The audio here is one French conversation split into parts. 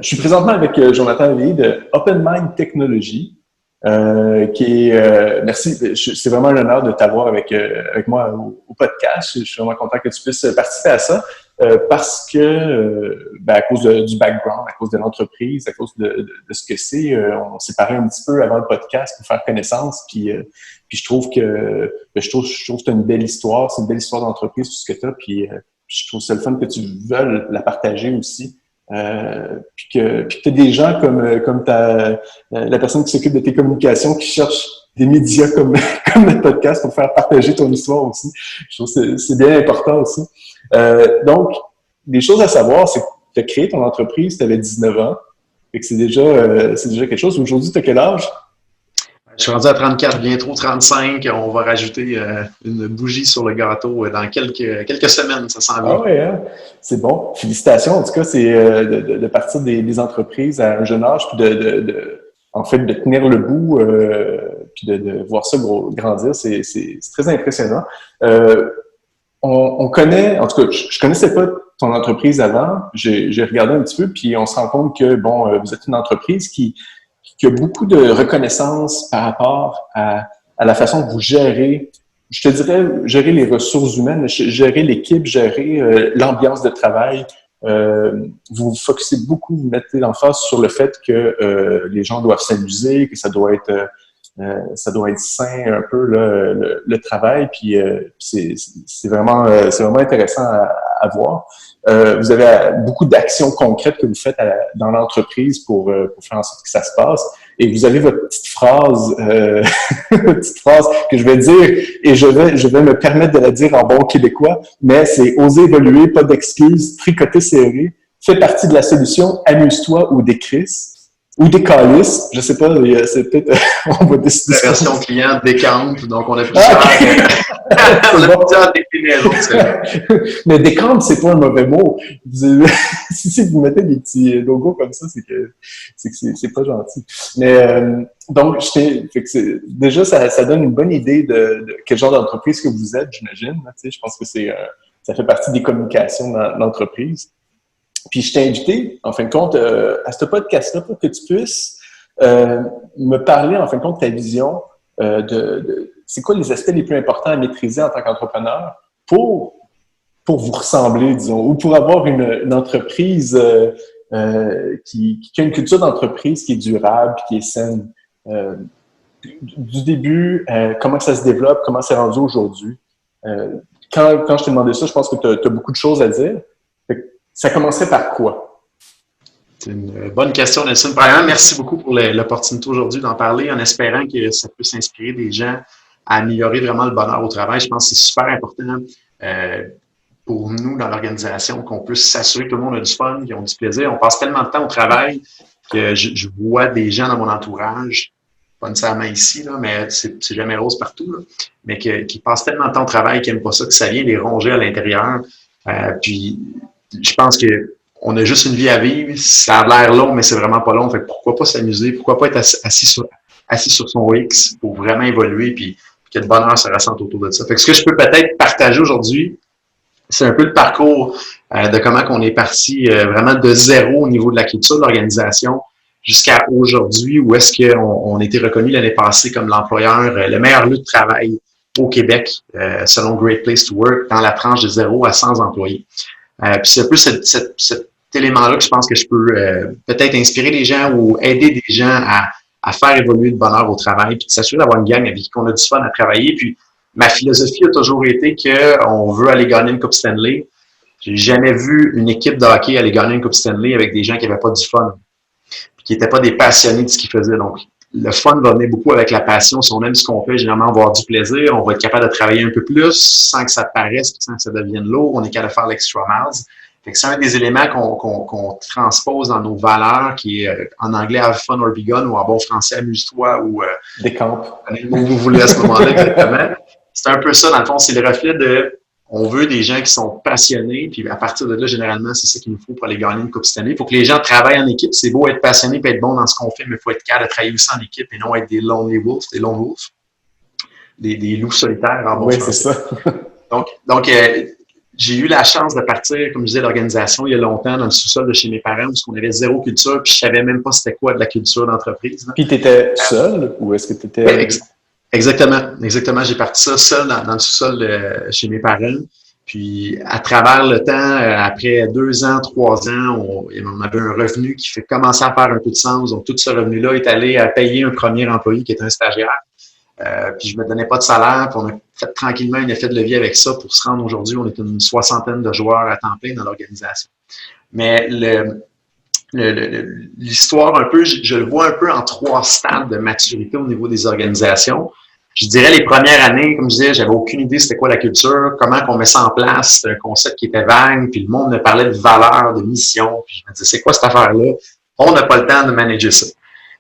Je suis présentement avec Jonathan Lévy de Open Mind Technology, qui est, merci, c'est vraiment un honneur de t'avoir avec moi au podcast. Je suis vraiment content que tu puisses participer à ça parce que, à cause du background, à cause de l'entreprise, à cause de ce que c'est, on s'est parlé un petit peu avant le podcast pour faire connaissance, puis je trouve que tu as une belle histoire, c'est une belle histoire d'entreprise, tout ce que tu as, puis je trouve ça le fun que tu veuilles la partager aussi. Puis que tu as des gens comme la personne qui s'occupe de tes communications qui cherche des médias comme notre podcast pour faire partager ton histoire aussi. Je trouve que c'est bien important aussi. Donc, des choses à savoir, c'est que tu as créé ton entreprise, tu avais 19 ans. Fait que c'est déjà quelque chose. Aujourd'hui, tu as quel âge? Je suis rendu à 34, bientôt 35. On va rajouter une bougie sur le gâteau dans quelques semaines, ça s'en vient. Ah oui, hein? C'est bon. Félicitations. En tout cas, c'est de partir des entreprises à un jeune âge, puis en fait, de tenir le bout, puis de voir ça grandir, c'est très impressionnant. On connaît, en tout cas, je connaissais pas ton entreprise avant. J'ai regardé un petit peu, puis on se rend compte que, vous êtes une entreprise qui a beaucoup de reconnaissance par rapport à la façon que vous gérez, je te dirais, gérer les ressources humaines, gérer l'équipe, gérer l'ambiance de travail. Vous focussez beaucoup, vous mettez l'emphase sur le fait que les gens doivent s'amuser, que ça doit être sain un peu là, le travail, puis c'est vraiment intéressant à voir. Vous avez beaucoup d'actions concrètes que vous faites dans l'entreprise pour faire en sorte que ça se passe. Et vous avez votre petite phrase, petite phrase que je vais dire, et je vais me permettre de la dire en bon québécois, mais c'est oser évoluer, pas d'excuses, tricoter serré, fais partie de la solution, amuse-toi ou décrisse. Ou des calices, je sais pas, c'est peut-être, on va décider. La version client décampe, donc on a plusieurs déclinaisons. Mais décampe, c'est pas un mauvais mot. Si vous mettez des petits logos comme ça, c'est que c'est pas gentil. Mais, donc, déjà, ça donne une bonne idée de quel genre d'entreprise que vous êtes, j'imagine. Tu sais, je pense que ça fait partie des communications dans l'entreprise. Puis je t'ai invité, en fin de compte, à ce podcast-là pour que tu puisses me parler, en fin de compte, de ta vision de c'est quoi les aspects les plus importants à maîtriser en tant qu'entrepreneur pour vous ressembler, disons, ou pour avoir une entreprise qui a une culture d'entreprise qui est durable, qui est saine. Du début, comment ça se développe, comment c'est rendu aujourd'hui. Quand je t'ai demandé ça, je pense que tu as beaucoup de choses à dire. Ça commencerait par quoi? C'est une bonne question, Nelson. Premièrement, merci beaucoup pour l'opportunité aujourd'hui d'en parler en espérant que ça puisse inspirer des gens à améliorer vraiment le bonheur au travail. Je pense que c'est super important pour nous dans l'organisation qu'on puisse s'assurer que tout le monde a du fun, qu'ils ont du plaisir. On passe tellement de temps au travail que je vois des gens dans mon entourage, pas nécessairement ici, là, mais c'est jamais rose partout, là, mais qui passent tellement de temps au travail qu'ils n'aiment pas ça, que ça vient les ronger à l'intérieur. Puis je pense que on a juste une vie à vivre. Ça a l'air long, mais c'est vraiment pas long. Fait que pourquoi pas s'amuser? Pourquoi pas être assis sur son X pour vraiment évoluer puis que le bonheur se ressente autour de ça. Fait que ce que je peux peut-être partager aujourd'hui, c'est un peu le parcours de comment on est parti vraiment de zéro au niveau de la culture de l'organisation jusqu'à aujourd'hui où est-ce qu'on a été reconnu l'année passée comme l'employeur, le meilleur lieu de travail au Québec, selon Great Place to Work, dans la tranche de 0 à 100 employés. Puis c'est un peu cet élément-là que je pense que je peux peut-être inspirer les gens ou aider des gens à faire évoluer le bonheur au travail, puis de s'assurer d'avoir une gang avec qui on a du fun à travailler. Puis ma philosophie a toujours été qu'on veut aller gagner une Coupe Stanley. J'ai jamais vu une équipe de hockey aller gagner une Coupe Stanley avec des gens qui n'avaient pas du fun, puis qui n'étaient pas des passionnés de ce qu'ils faisaient. Donc, le fun va venir beaucoup avec la passion. Si on aime ce qu'on fait, généralement, on va avoir du plaisir. On va être capable de travailler un peu plus sans que ça paraisse, sans que ça devienne lourd. On est capable de faire l'extra miles. Fait que c'est un des éléments qu'on transpose dans nos valeurs, qui est en anglais have fun or be gone, ou en bon français amuse-toi, ou décampe. Le mot que vous voulez à ce moment-là exactement. C'est un peu ça, dans le fond, c'est le reflet de on veut des gens qui sont passionnés, puis à partir de là, généralement, c'est ça qu'il nous faut pour aller gagner une Coupe Stanley. Il faut que les gens travaillent en équipe. C'est beau être passionné et être bon dans ce qu'on fait, mais il faut être capable de travailler aussi en équipe et non être des lonely wolves, des lone wolves, des loups solitaires en bon français. Oui, c'est ça. Donc j'ai eu la chance de partir, comme je disais, l'organisation il y a longtemps dans le sous-sol de chez mes parents, parce qu'on avait zéro culture, puis je savais même pas c'était quoi de la culture d'entreprise. Puis tu étais seul ou est-ce que tu étais... Oui, exactement. J'ai parti ça seul dans le sous-sol de chez mes parents. Puis, à travers le temps, après 2 ans, 3 ans, on avait un revenu qui fait commencer à faire un peu de sens. Donc, tout ce revenu-là est allé à payer un premier employé qui était un stagiaire. Puis, je me donnais pas de salaire. Puis, on a fait tranquillement un effet de levier avec ça pour se rendre aujourd'hui. On est une 60aine de joueurs à temps plein dans l'organisation. Mais l'histoire un peu, je le vois un peu en 3 stades de maturité au niveau des organisations. Je dirais les premières années, comme je disais, j'avais aucune idée c'était quoi la culture, comment qu'on met ça en place, c'était un concept qui était vague, puis le monde me parlait de valeurs, de mission, puis je me disais, c'est quoi cette affaire-là? On n'a pas le temps de manager ça.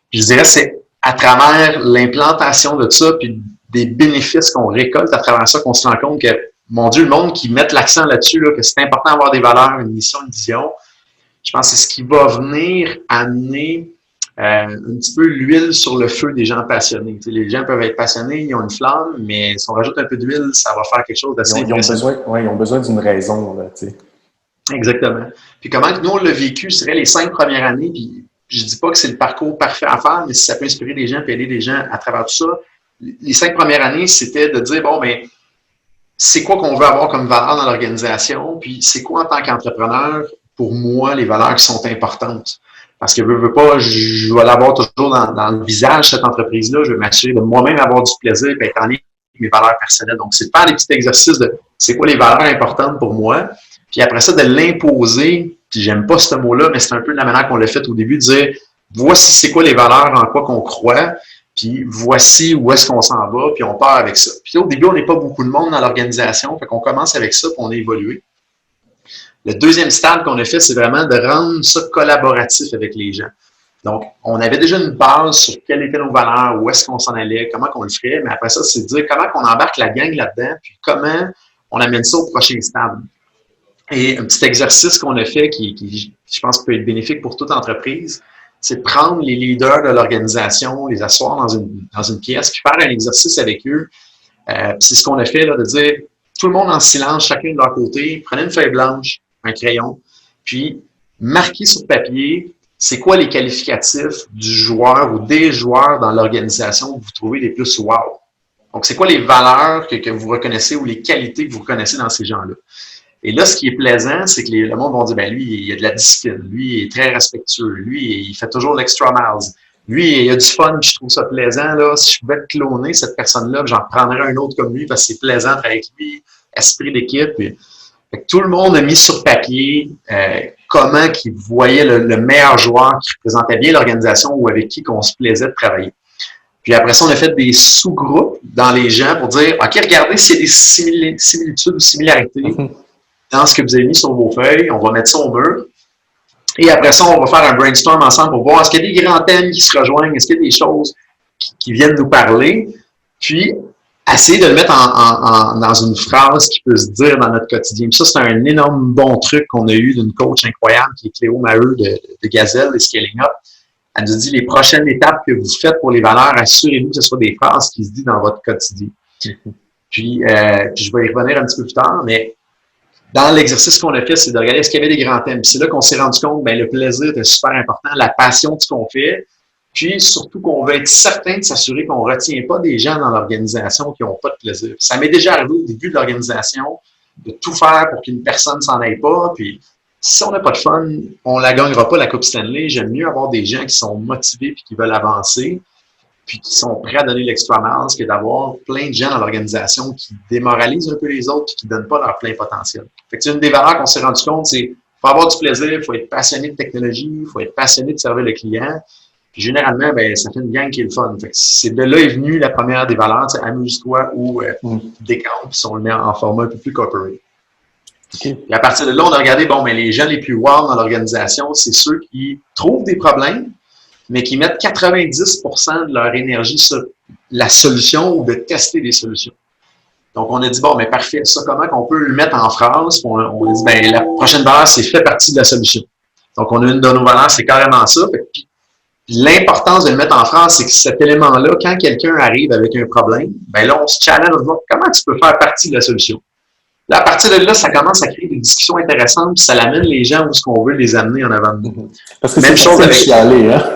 Puis je dirais, c'est à travers l'implantation de ça, puis des bénéfices qu'on récolte à travers ça, qu'on se rend compte que, mon Dieu, le monde qui met l'accent là-dessus, là, que c'est important d'avoir des valeurs, une mission, une vision, je pense que c'est ce qui va venir amener un petit peu l'huile sur le feu des gens passionnés. Tu sais, les gens peuvent être passionnés, ils ont une flamme, mais si on rajoute un peu d'huile, ça va faire quelque chose d'assez impressionnant. Ils ont besoin d'une raison. Là, tu sais. Exactement. Puis comment nous, on l'a vécu, ce serait les 5 premières années, puis je dis pas que c'est le parcours parfait à faire, mais si ça peut inspirer des gens et aider des gens à travers tout ça, les 5 premières années, c'était de dire, bon, mais c'est quoi qu'on veut avoir comme valeur dans l'organisation, puis c'est quoi en tant qu'entrepreneur, pour moi, les valeurs qui sont importantes. Parce que je veux pas, je vais l'avoir toujours dans le visage, cette entreprise-là. Je veux m'assurer de moi-même avoir du plaisir et être en lien avec mes valeurs personnelles. Donc, c'est de faire des petits exercices de c'est quoi les valeurs importantes pour moi. Puis après ça, de l'imposer. Puis j'aime pas ce mot-là, mais c'est un peu de la manière qu'on l'a fait au début, de dire voici c'est quoi les valeurs en quoi qu'on croit. Puis voici où est-ce qu'on s'en va, puis on part avec ça. Puis au début, on n'est pas beaucoup de monde dans l'organisation, fait qu'on commence avec ça, puis on a évolué. Le deuxième stade qu'on a fait, c'est vraiment de rendre ça collaboratif avec les gens. Donc, on avait déjà une base sur quelles étaient nos valeurs, où est-ce qu'on s'en allait, comment qu'on le ferait, mais après ça, c'est de dire comment on embarque la gang là-dedans, puis comment on amène ça au prochain stade. Et un petit exercice qu'on a fait qui, je pense, peut être bénéfique pour toute entreprise, c'est de prendre les leaders de l'organisation, les asseoir dans une pièce, puis faire un exercice avec eux. C'est ce qu'on a fait, là, de dire tout le monde en silence, chacun de leur côté, prenez une feuille blanche, un crayon, puis marquez sur papier c'est quoi les qualificatifs du joueur ou des joueurs dans l'organisation que vous trouvez les plus wow. Donc, c'est quoi les valeurs que vous reconnaissez ou les qualités que vous reconnaissez dans ces gens-là. Et là, ce qui est plaisant, c'est que le monde va dire, ben lui, il a de la discipline, lui, il est très respectueux, lui, il fait toujours l'extra miles, lui, il a du fun, puis je trouve ça plaisant, là, si je pouvais cloner cette personne-là, j'en prendrais un autre comme lui, parce que c'est plaisant avec lui, esprit d'équipe. Puis, tout le monde a mis sur papier comment il voyait le meilleur joueur qui représentait bien l'organisation ou avec qui on se plaisait de travailler. Puis après ça, on a fait des sous-groupes dans les gens pour dire, OK, regardez s'il y a des similitudes ou similarités dans ce que vous avez mis sur vos feuilles. On va mettre ça au mur. Et après ça, on va faire un brainstorm ensemble pour voir est-ce qu'il y a des grands thèmes qui se rejoignent, est-ce qu'il y a des choses qui viennent nous parler. Puis, essayer de le mettre dans une phrase qui peut se dire dans notre quotidien. Puis ça, c'est un énorme bon truc qu'on a eu d'une coach incroyable qui est Cléo Maheu de Gazelle et Scaling Up. Elle nous dit les prochaines étapes que vous faites pour les valeurs, assurez-vous que ce soit des phrases qui se disent dans votre quotidien. Puis je vais y revenir un petit peu plus tard, mais dans l'exercice qu'on a fait, c'est de regarder est-ce qu'il y avait des grands thèmes. Puis c'est là qu'on s'est rendu compte que le plaisir était super important, la passion de ce qu'on fait, puis surtout qu'on veut être certain de s'assurer qu'on ne retient pas des gens dans l'organisation qui n'ont pas de plaisir. Ça m'est déjà arrivé au début de l'organisation de tout faire pour qu'une personne s'en aille pas, puis si on n'a pas de fun, on ne la gagnera pas la Coupe Stanley. J'aime mieux avoir des gens qui sont motivés et qui veulent avancer, puis qui sont prêts à donner l'extra miles que d'avoir plein de gens dans l'organisation qui démoralisent un peu les autres et qui ne donnent pas leur plein potentiel. Fait que c'est une des valeurs qu'on s'est rendu compte, c'est qu'il faut avoir du plaisir, il faut être passionné de technologie, il faut être passionné de servir le client. Puis généralement, ça fait une gang qui est le fun. Fait que c'est de là est venue la première des valeurs, amuse-toi ou décampe, si on le met en format un peu plus corporate. Okay. Et à partir de là, on a regardé, les gens les plus wow dans l'organisation, c'est ceux qui trouvent des problèmes, mais qui mettent 90% de leur énergie sur la solution ou de tester des solutions. Donc, on a dit, parfait, ça, comment qu'on peut le mettre en phrase? On a dit, la prochaine valeur, c'est fait partie de la solution. Donc, on a une de nos valeurs, c'est carrément ça. Puis, l'importance de le mettre en phrase, c'est que cet élément-là, quand quelqu'un arrive avec un problème, là, on se challenge, comment tu peux faire partie de la solution? Là, à partir de là, ça commence à créer des discussions intéressantes, puis ça amène les gens où ce qu'on veut les amener en avant de nous. Parce que même chose avec chialer, hein?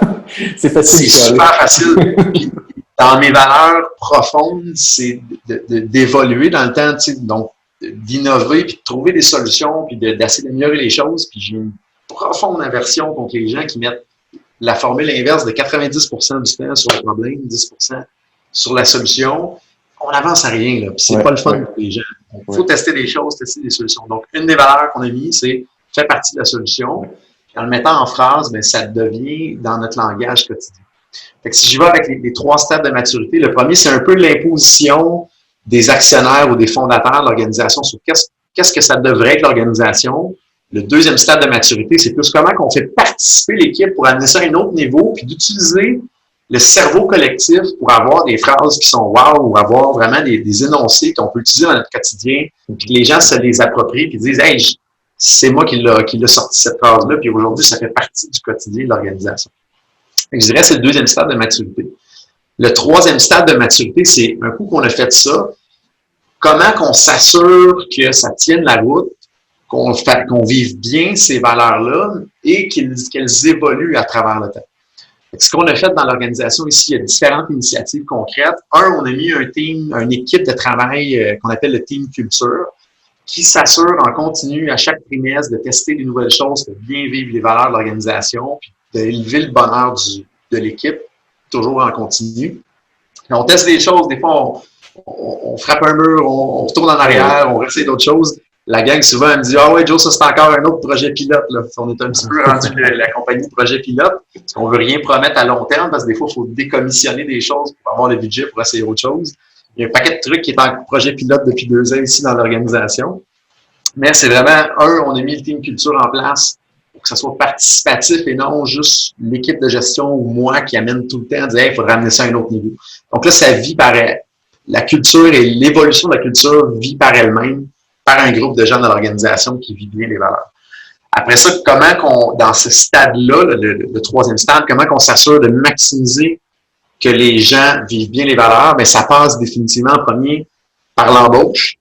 C'est facile. C'est super facile. Puis, dans mes valeurs profondes, c'est d'évoluer dans le temps, tu sais, donc d'innover, puis de trouver des solutions, puis d'essayer d'améliorer les choses. Puis j'ai une profonde aversion contre les gens qui mettent la formule inverse de 90% du temps sur le problème, 10% sur la solution. On n'avance à rien, là. Puis c'est pas le fun pour les gens. Il faut tester des choses, tester des solutions. Donc, une des valeurs qu'on a mis, c'est faire partie de la solution. Puis en le mettant en phrase, bien, ça devient dans notre langage quotidien. Fait que si j'y vais avec les 3 stades de maturité, le premier, c'est un peu l'imposition des actionnaires ou des fondateurs de l'organisation sur qu'est-ce que ça devrait être l'organisation. Le deuxième stade de maturité, c'est plus comment on fait participer l'équipe pour amener ça à un autre niveau, puis d'utiliser le cerveau collectif pour avoir des phrases qui sont wow ou avoir vraiment des énoncés qu'on peut utiliser dans notre quotidien, puis que les gens se les approprient puis disent « Hey, c'est moi qui l'a sorti cette phrase-là, puis aujourd'hui, ça fait partie du quotidien de l'organisation. » Je dirais que c'est le deuxième stade de maturité. Le troisième stade de maturité, c'est un coup qu'on a fait ça, comment qu'on s'assure que ça tienne la route, qu'on vive bien ces valeurs-là et qu'elles évoluent à travers le temps. Ce qu'on a fait dans l'organisation ici, il y a différentes initiatives concrètes. On a mis une équipe de travail qu'on appelle le Team Culture, qui s'assure en continu à chaque trimestre de tester des nouvelles choses, de bien vivre les valeurs de l'organisation, puis d'élever le bonheur de l'équipe, toujours en continu. Et on teste des choses, des fois on frappe un mur, on retourne en arrière, on essaie d'autres choses. La gang, souvent, elle me dit « Ah ouais, Joe, ça c'est encore un autre projet pilote. » Là. On est un petit peu rendu la compagnie de projet pilote, parce qu'on ne veut rien promettre à long terme, parce que des fois, il faut décommissionner des choses pour avoir le budget pour essayer autre chose. Il y a un paquet de trucs qui est en projet pilote depuis 2 ans ici dans l'organisation. Mais c'est vraiment, on a mis le team culture en place pour que ça soit participatif et non juste l'équipe de gestion ou moi qui amène tout le temps à dire « Hey, il faudrait amener ça à un autre niveau. » Donc là, ça vit par la culture et l'évolution de la culture vit par elle-même, par un groupe de gens dans l'organisation qui vit bien les valeurs. Après ça, dans ce stade-là, le troisième stade, comment qu'on s'assure de maximiser que les gens vivent bien les valeurs? Bien, ça passe définitivement en premier par l'embauche.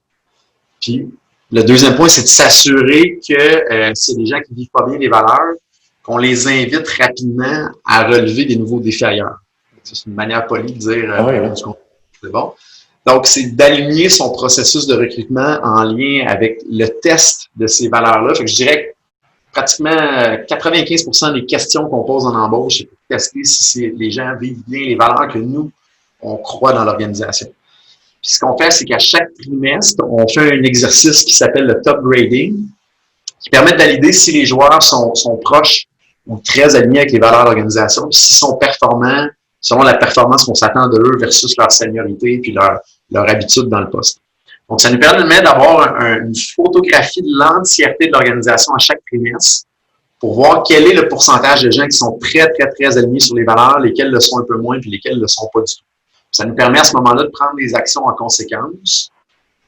Puis, le deuxième point, c'est de s'assurer que s'il y a des gens qui ne vivent pas bien les valeurs, qu'on les invite rapidement à relever des nouveaux défis ailleurs. C'est une manière polie de dire c'est bon. Donc, c'est d'aligner son processus de recrutement en lien avec le test de ces valeurs-là. Fait que je dirais que pratiquement 95% des questions qu'on pose en embauche, c'est pour tester si les gens vivent bien les valeurs que nous, on croit dans l'organisation. Puis ce qu'on fait, c'est qu'à chaque trimestre, on fait un exercice qui s'appelle le top grading, qui permet de valider si les joueurs sont proches ou très alignés avec les valeurs de l'organisation, puis s'ils sont performants selon la performance qu'on s'attend de eux versus leur seniorité puis leur habitude dans le poste. Donc, ça nous permet d'avoir une photographie de l'entièreté de l'organisation à chaque trimestre pour voir quel est le pourcentage de gens qui sont très, très, très alignés sur les valeurs, lesquels le sont un peu moins puis lesquels ne le sont pas du tout. Ça nous permet à ce moment-là de prendre des actions en conséquence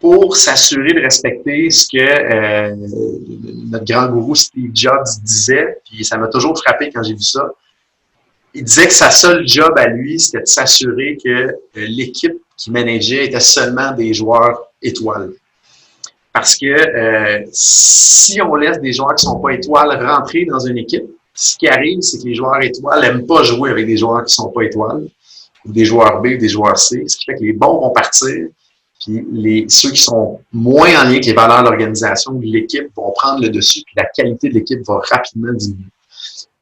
pour s'assurer de respecter ce que notre grand gourou Steve Jobs disait, puis ça m'a toujours frappé quand j'ai vu ça. Il disait que sa seule job à lui, c'était de s'assurer que l'équipe qui manageait était seulement des joueurs étoiles. Parce que si on laisse des joueurs qui ne sont pas étoiles rentrer dans une équipe, ce qui arrive, c'est que les joueurs étoiles n'aiment pas jouer avec des joueurs qui ne sont pas étoiles, ou des joueurs B ou des joueurs C, ce qui fait que les bons vont partir, puis ceux qui sont moins en lien avec les valeurs de l'organisation ou de l'équipe vont prendre le dessus, puis la qualité de l'équipe va rapidement diminuer.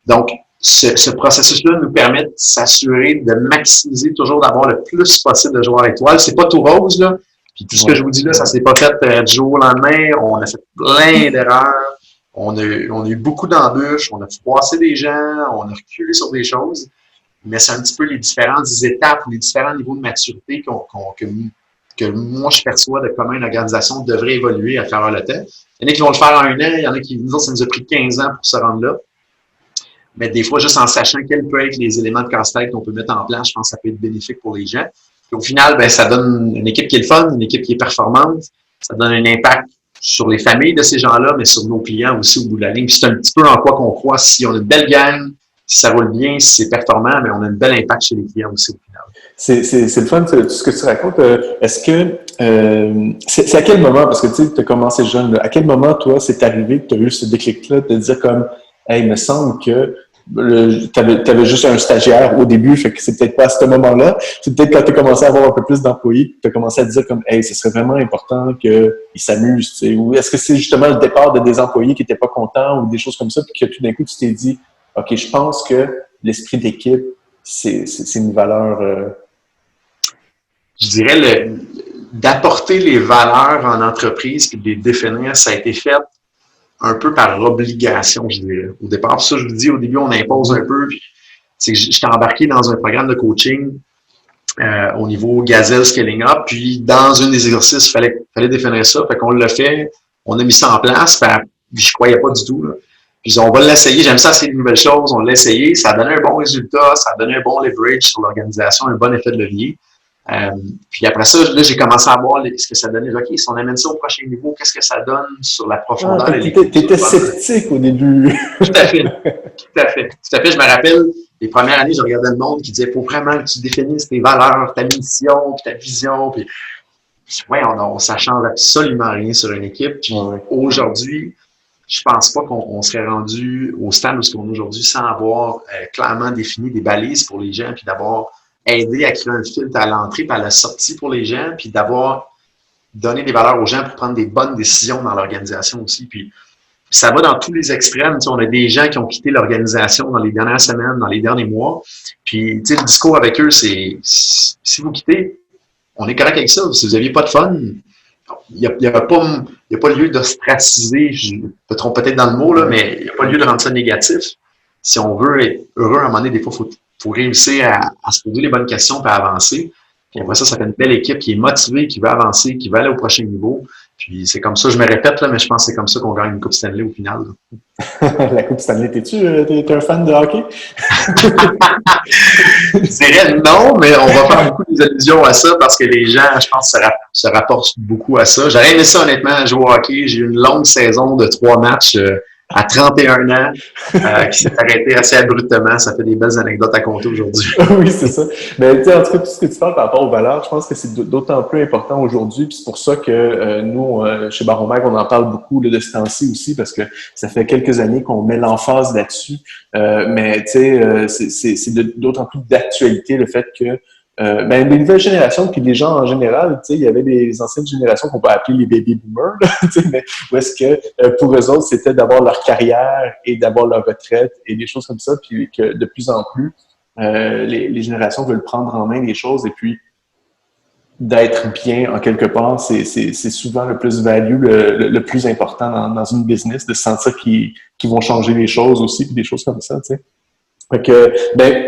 Donc, ce processus-là nous permet de s'assurer de maximiser toujours d'avoir le plus possible de joueurs étoiles. C'est pas tout rose, là. Puis tout ce que je vous dis là, ça s'est pas fait du jour au lendemain. On a fait plein d'erreurs. On a eu beaucoup d'embûches. On a froissé des gens. On a reculé sur des choses. Mais c'est un petit peu les différentes étapes ou les différents niveaux de maturité que moi, je perçois de comment une organisation devrait évoluer à travers le temps. Il y en a qui vont le faire en 1 an. Il y en a qui, nous autres, ça nous a pris 15 ans pour se rendre là. Mais des fois, juste en sachant quels peuvent être les éléments de casse-tête qu'on peut mettre en place, je pense que ça peut être bénéfique pour les gens. Puis au final, ben, ça donne une équipe qui est le fun, une équipe qui est performante. Ça donne un impact sur les familles de ces gens-là, mais sur nos clients aussi au bout de la ligne. Puis c'est un petit peu en quoi qu'on croit. Si on a une belle gang, si ça roule bien, si c'est performant, mais on a un bel impact chez les clients aussi au final. C'est le fun, ce que tu racontes. Est-ce que c'est à quel moment, parce que tu as commencé jeune, là, à quel moment, toi, c'est arrivé que tu as eu ce déclic-là de te dire comme, hey, il me semble que tu avais juste un stagiaire au début, fait que c'est peut-être pas à ce moment-là. C'est peut-être quand tu as commencé à avoir un peu plus d'employés, que tu as commencé à te dire comme, hey, ce serait vraiment important qu'ils s'amusent, tu sais. Ou est-ce que c'est justement le départ de des employés qui n'étaient pas contents ou des choses comme ça, puis que tout d'un coup, tu t'es dit, OK, je pense que l'esprit d'équipe, c'est une valeur. Je dirais d'apporter les valeurs en entreprise et de les définir, ça a été fait un peu par obligation, je dirais. Au départ, ça, je vous dis, au début, on impose un peu. C'est que j'étais embarqué dans un programme de coaching au niveau Gazelle Scaling Up. Puis, dans un des exercices, il fallait définir ça. Fait qu'on l'a fait. On a mis ça en place. Puis, je croyais pas du tout. Là. Puis, on va l'essayer. J'aime ça, c'est une nouvelle chose. On l'a essayé. Ça a donné un bon résultat. Ça a donné un bon leverage sur l'organisation, un bon effet de levier. Puis après ça, là, j'ai commencé à voir ce que ça donnait. OK, si on amène ça au prochain niveau, qu'est-ce que ça donne sur la profondeur de l'équipe? Tu étais sceptique au début. Tout à fait. Tout à fait. Tout à fait. Je me rappelle, les premières années, je regardais le monde qui disait il faut vraiment que tu définisses tes valeurs, ta mission, puis ta vision. Puis, ouais, ça change absolument rien sur une équipe. Puis aujourd'hui, je pense pas qu'on serait rendu au stade où on est aujourd'hui sans avoir clairement défini des balises pour les gens, puis d'avoir aider à créer un filtre à l'entrée et à la sortie pour les gens, puis d'avoir donné des valeurs aux gens pour prendre des bonnes décisions dans l'organisation aussi. Puis ça va dans tous les extrêmes. Tu sais, on a des gens qui ont quitté l'organisation dans les dernières semaines, dans les derniers mois. Puis tu sais, le discours avec eux, c'est si vous quittez, on est correct avec ça. Si vous n'aviez pas de fun, il n'y a pas lieu d'ostraciser, je me trompe peut-être dans le mot, là, mais il n'y a pas lieu de rendre ça négatif. Si on veut être heureux, à un moment donné, des fois, il faut réussir à se poser les bonnes questions et à avancer. Puis après ça fait une belle équipe qui est motivée, qui veut avancer, qui veut aller au prochain niveau. Puis c'est comme ça, je me répète, là, mais je pense que c'est comme ça qu'on gagne une Coupe Stanley au final. La Coupe Stanley, t'es un fan de hockey? Je dirais non, mais on va faire beaucoup d'allusions à ça parce que les gens, je pense, se rapportent beaucoup à ça. J'aurais aimé ça, honnêtement, jouer au hockey. J'ai eu une longue saison de 3 matchs à 31 ans, qui s'est arrêté assez abruptement. Ça fait des belles anecdotes à compter aujourd'hui. Oui, c'est ça. Mais tu sais, en tout cas, tout ce que tu parles par rapport aux valeurs, je pense que c'est d'autant plus important aujourd'hui. Puis c'est pour ça que nous, chez Baron Mag, on en parle beaucoup là, de ce temps-ci aussi, parce que ça fait quelques années qu'on met l'emphase là-dessus. Mais tu sais, c'est d'autant plus d'actualité le fait que les nouvelles générations, puis les gens en général, tu sais, il y avait des anciennes générations qu'on peut appeler les baby boomers, là, mais où est-ce que pour eux autres, c'était d'avoir leur carrière et d'avoir leur retraite et des choses comme ça, puis que de plus en plus, les générations veulent prendre en main les choses et puis d'être bien en quelque part, c'est souvent le plus value, le plus important dans une business, de se sentir qu'ils vont changer les choses aussi, puis des choses comme ça, tu sais. Fait que,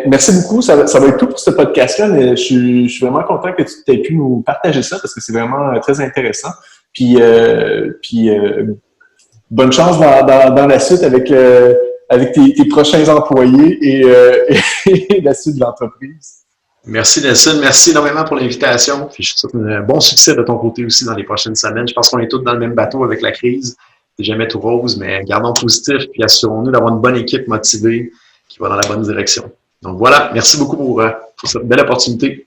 merci beaucoup. Ça va être tout pour ce podcast-là, mais je suis vraiment content que tu aies pu nous partager ça parce que c'est vraiment très intéressant. Puis bonne chance dans la suite avec tes prochains employés et la suite de l'entreprise. Merci Nelson, merci énormément pour l'invitation. Puis je te souhaite un bon succès de ton côté aussi dans les prochaines semaines. Je pense qu'on est tous dans le même bateau avec la crise. C'est jamais tout rose, mais gardons positif puis assurons-nous d'avoir une bonne équipe motivée qui va dans la bonne direction. Donc voilà, merci beaucoup pour cette belle opportunité.